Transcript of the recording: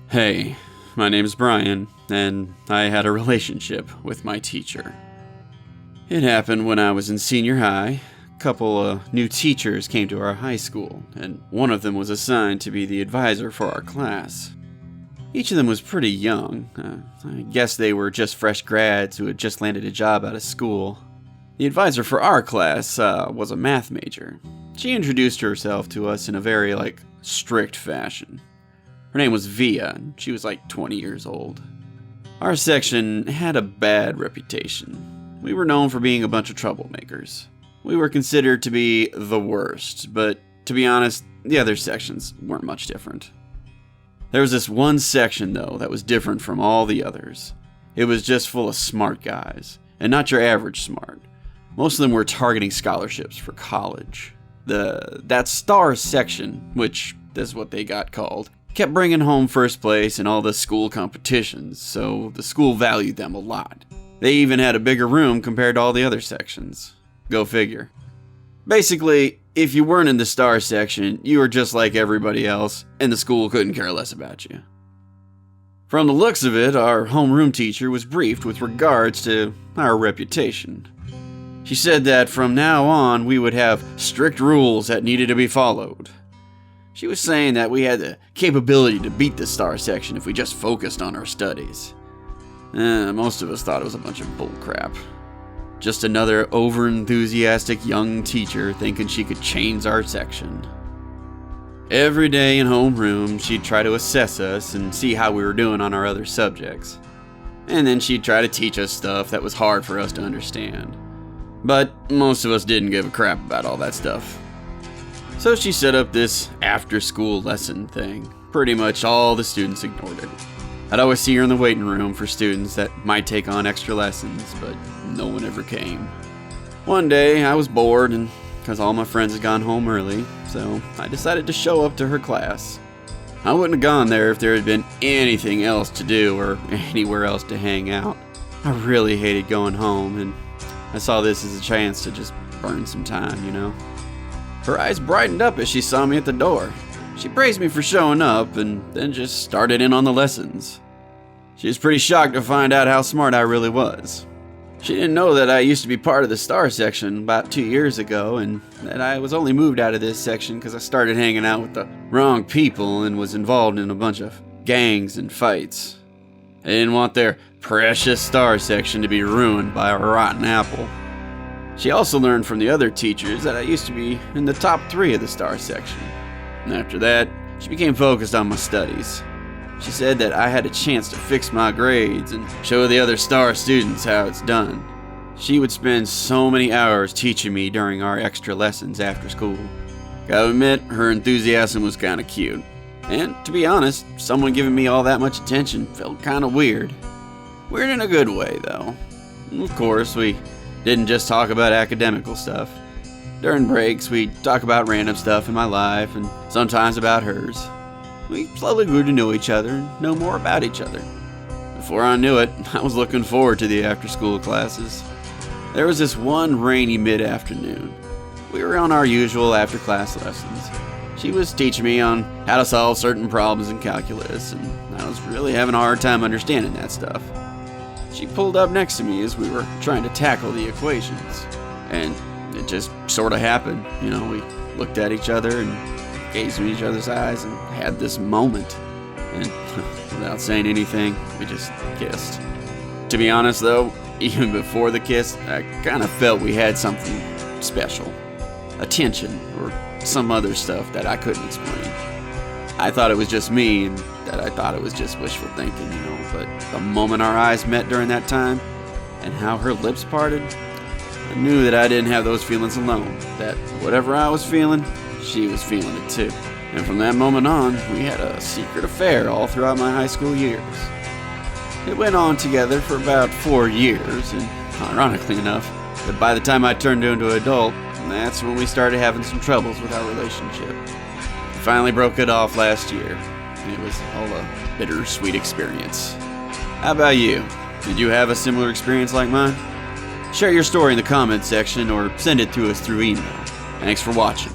Hey, my name's Bryan, and I had a relationship with my teacher. It happened when I was in senior high. A couple of new teachers came to our high school, and one of them was assigned to be the advisor for our class. Each of them was pretty young. I guess they were just fresh grads who had just landed a job out of school. The advisor for our class was a math major. She introduced herself to us in a very, strict fashion. Her name was Via, and she was 20 years old. Our section had a bad reputation. We were known for being a bunch of troublemakers. We were considered to be the worst, but to be honest, the other sections weren't much different. There was this one section, though, that was different from all the others. It was just full of smart guys, and not your average smart. Most of them were targeting scholarships for college. That star section, which is what they got called, kept bringing home first place in all the school competitions, so the school valued them a lot. They even had a bigger room compared to all the other sections. Go figure. Basically, if you weren't in the star section, you were just like everybody else, and the school couldn't care less about you. From the looks of it, our homeroom teacher was briefed with regards to our reputation. She said that from now on, we would have strict rules that needed to be followed. She was saying that we had the capability to beat the star section if we just focused on our studies. Most of us thought it was a bunch of bullcrap. Just another over-enthusiastic young teacher thinking she could change our section. Every day in homeroom, she'd try to assess us and see how we were doing on our other subjects. And then she'd try to teach us stuff that was hard for us to understand. But most of us didn't give a crap about all that stuff. So she set up this after-school lesson thing. Pretty much all the students ignored it. I'd always see her in the waiting room for students that might take on extra lessons, but no one ever came. One day, I was bored, and because all my friends had gone home early, so I decided to show up to her class. I wouldn't have gone there if there had been anything else to do or anywhere else to hang out. I really hated going home, and I saw this as a chance to just burn some time, you know? Her eyes brightened up as she saw me at the door. She praised me for showing up and then just started in on the lessons. She was pretty shocked to find out how smart I really was. She didn't know that I used to be part of the star section about 2 years ago and that I was only moved out of this section because I started hanging out with the wrong people and was involved in a bunch of gangs and fights. They didn't want their precious star section to be ruined by a rotten apple. She also learned from the other teachers that I used to be in the top 3 of the star section. And after that, she became focused on my studies. She said that I had a chance to fix my grades and show the other star students how it's done. She would spend so many hours teaching me during our extra lessons after school. Gotta admit, her enthusiasm was kinda cute. And to be honest, someone giving me all that much attention felt kinda weird. Weird in a good way, though. Of course, we didn't just talk about academical stuff. During breaks, we'd talk about random stuff in my life and sometimes about hers. We slowly grew to know each other and know more about each other. Before I knew it, I was looking forward to the after-school classes. There was this one rainy mid-afternoon. We were on our usual after-class lessons. She was teaching me on how to solve certain problems in calculus, and I was really having a hard time understanding that stuff. She pulled up next to me as we were trying to tackle the equations, and it just sort of happened. You know, we looked at each other and gazed in each other's eyes and had this moment. And without saying anything, we just kissed. To be honest though, even before the kiss, I kind of felt we had something special. Attention or some other stuff that I couldn't explain. I thought it was just me and that I thought it was just wishful thinking, you know, but the moment our eyes met during that time and how her lips parted, I knew that I didn't have those feelings alone, that whatever I was feeling, she was feeling it too. And from that moment on, we had a secret affair all throughout my high school years. It went on together for about 4 years, and ironically enough, that by the time I turned into an adult, that's when we started having some troubles with our relationship. We finally broke it off last year. It was all a bittersweet experience. How about you? Did you have a similar experience like mine? Share your story in the comments section or send it to us through email. Thanks for watching.